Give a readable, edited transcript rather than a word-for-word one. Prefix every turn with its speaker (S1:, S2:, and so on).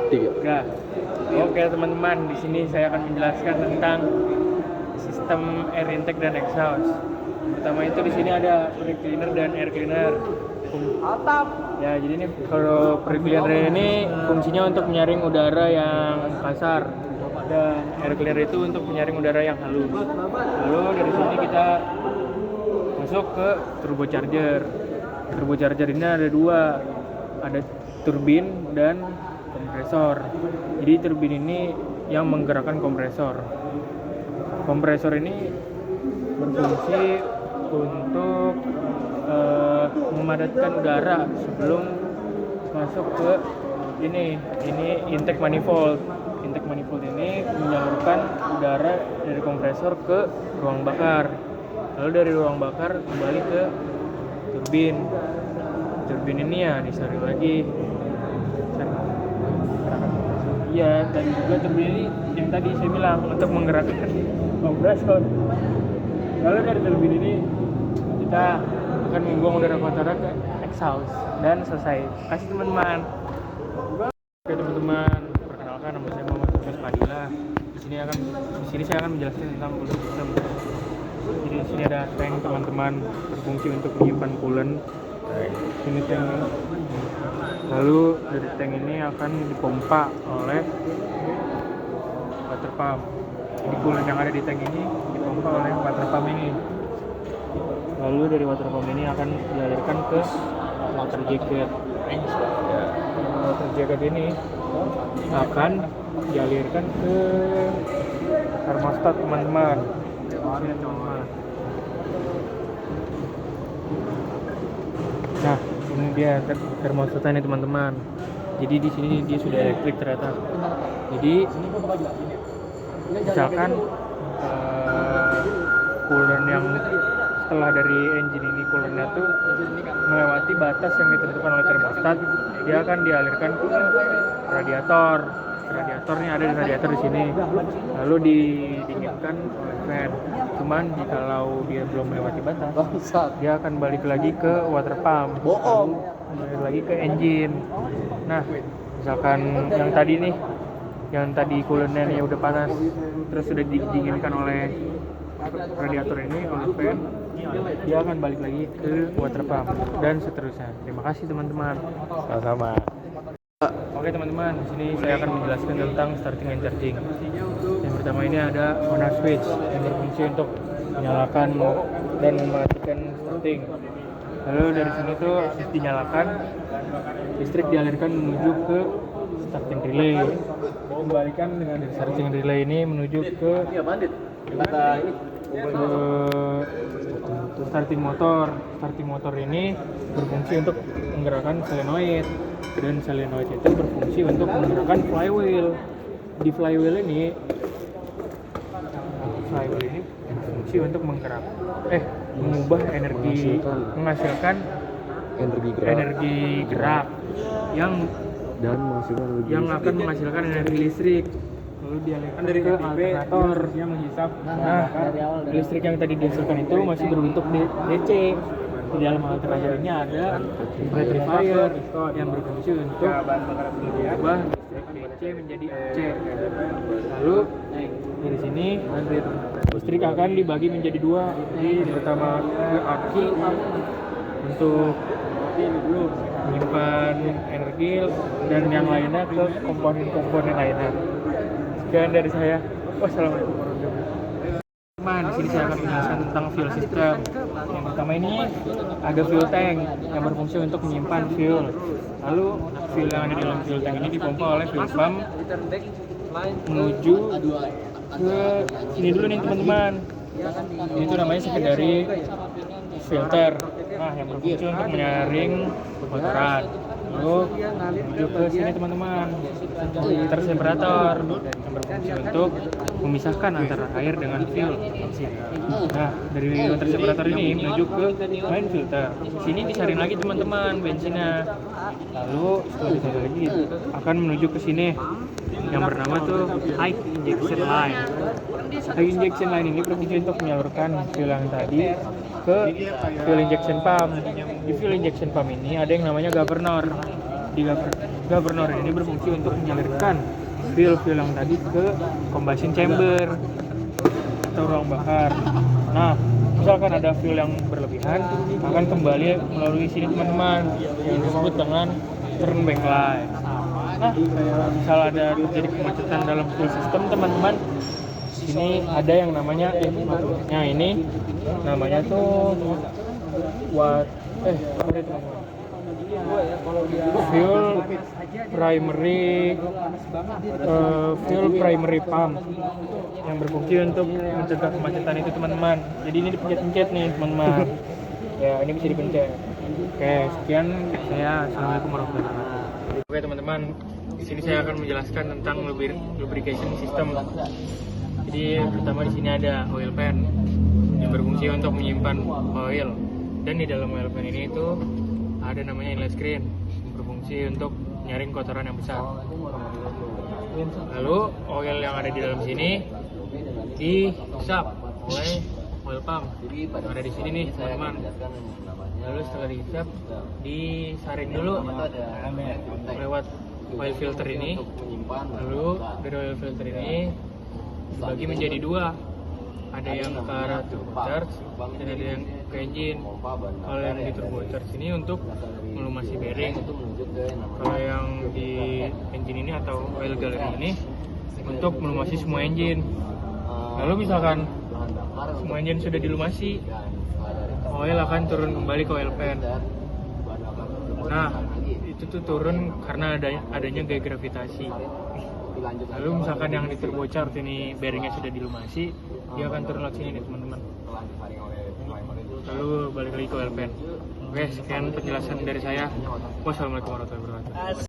S1: Tiga.
S2: Udah. Oke teman-teman, di sini saya akan menjelaskan tentang sistem air intake dan exhaust. Pertama itu di sini ada pre-cleaner dan air cleaner. Ya, jadi ini kalau pre-cleaner ini fungsinya untuk menyaring udara yang kasar dan air cleaner itu untuk menyaring udara yang halus. Lalu dari sini kita masuk ke turbocharger. Turbocharger ini ada dua, ada turbin dan kompresor. Jadi turbin ini yang menggerakkan kompresor. Kompresor ini berfungsi untuk memadatkan udara sebelum masuk ke ini intake manifold. Intake manifold ini menyalurkan udara dari kompresor ke ruang bakar. Lalu dari ruang bakar kembali ke turbin. Turbin ini ya disaring lagi. Iya, dan juga turbin ini yang tadi saya bilang untuk menggerakkan kompresor. Lalu dari turbin ini kita akan membuang udara kotor ke exhaust dan selesai. Kasih teman-teman. Oke teman-teman, perkenalkan nama saya Muhammad Tugas Padilla. Di sini saya akan menjelaskan tentang cooling system. Jadi di sini ada tank teman-teman, berfungsi untuk menyimpan coolant. Ini tank. Lalu dari tank ini akan dipompa oleh water pump. Jadi coolant yang ada di tank ini dipompa oleh water pump ini. Lalu dari water pump ini akan dialirkan ke water jacket. Water jacket ini akan dialirkan ke termostat teman-teman. Nah, ini dia termostatnya nih teman-teman. Jadi di sini dia sudah elektrik ternyata. Jadi misalkan coolant yang setelah dari engine ini coolantnya tuh melewati batas yang ditentukan oleh termostat, dia akan dialirkan ke radiator. Radiatornya ada di radiator di sini, lalu didinginkan oleh fan. Cuman jikalau dia belum melewati batas, dia akan balik lagi ke water pump, lalu balik lagi ke engine. Nah, misalkan yang tadi coolantnya nih udah panas, terus sudah didinginkan oleh radiator ini oleh fan, dia akan balik lagi ke water pump dan seterusnya. Terima kasih teman-teman.
S1: Sama-sama.
S2: Oke teman-teman, di sini saya akan menjelaskan tentang starting and charging. Yang pertama ini ada on off switch yang berfungsi untuk menyalakan dan mematikan starting. Lalu dari sini tuh habis dinyalakan, listrik dialirkan menuju ke starting relay. Kembalikan dengan dari starting relay ini menuju ke starting motor. Starting motor ini berfungsi untuk menggerakkan solenoid, dan solenoid itu berfungsi untuk menggerakkan flywheel. Di flywheel ini berfungsi untuk mengubah menghasilkan energi gerak yang akan menghasilkan energi listrik. Lalu dialirkan ke alternator yang menghisap. Nah, listrik yang tadi dihasilkan itu masih berbentuk DC. Di dalam alternator ini ada rectifier yang berfungsi untuk mengubah listrik DC menjadi AC. Lalu dari sini listrik akan dibagi menjadi dua. Jadi pertama ke aki untuk menyimpan energi dan yang lainnya ke komponen-komponen lainnya. Sekian dari saya. Wassalamualaikum warahmatullahi wabarakatuh. Di sini saya akan menjelaskan tentang fuel system. Yang pertama ini ada fuel tank yang berfungsi untuk menyimpan fuel. Lalu fuel yang ada di dalam fuel tank ini dipompa oleh fuel pump menuju ke sini dulu nih teman-teman. Ini tuh namanya secondary filter. Nah, yang berfungsi untuk menyaring kotoran. Lalu menuju ke sini teman-teman, filter separator yang berfungsi untuk memisahkan antara air dengan fuel. Nah, dari filter separator ini menuju ke main filter. Sini disaring lagi teman-teman bensinnya. Lalu setelah disaring lagi akan menuju ke sini yang bernama tuh high injection line. High injection line ini berfungsi untuk menyalurkan fuel yang tadi ke fuel injection pump. Di fuel injection pump ini ada yang namanya governor. di governor ini berfungsi untuk menyalurkan fuel yang tadi ke combustion chamber atau ruang bakar. Nah, misalkan ada fuel yang berlebihan akan kembali melalui sini teman-teman, yang disebut dengan turn back line. Nah, misal ada terjadi kemacetan dalam fuel system teman-teman, sini ada yang namanya ini namanya tuh fuel primary pump yang berfungsi untuk mencegah kemacetan itu teman-teman. Jadi ini dipencet-pencet nih teman-teman. Ya, ini bisa dipencet. Oke, sekian saya. Assalamualaikum warahmatullahi wabarakatuh. Oke teman-teman, di sini saya akan menjelaskan tentang lubrication system. Jadi pertama di sini ada oil pan yang berfungsi untuk menyimpan oil, dan di dalam oil pan ini itu ada namanya inlet screen yang berfungsi untuk nyaring kotoran yang besar. Lalu oil yang ada di dalam sini dihisap oleh oil pump yang ada di sini nih teman-teman. Lalu setelah dihisap disaring dulu lewat oil filter ini. Lalu dari oil filter ini dibagi menjadi dua, ada yang ke arah turbocharge dan ada yang ke engine. Kalau yang di turbocharge ini untuk melumasi bearing, kalau yang di engine ini atau oil gallery ini untuk melumasi semua engine. Lalu misalkan semua engine sudah dilumasi, oil akan turun kembali ke oil pan. Nah, itu tuh turun karena adanya gaya gravitasi. Lalu misalkan yang di turbocharge ini bearingnya sudah dilumasi, dia akan turun lewat sini nih teman-teman. Lalu balik lagi ke oil pan. Oke, sekian penjelasan dari saya. Wassalamualaikum warahmatullahi wabarakatuh.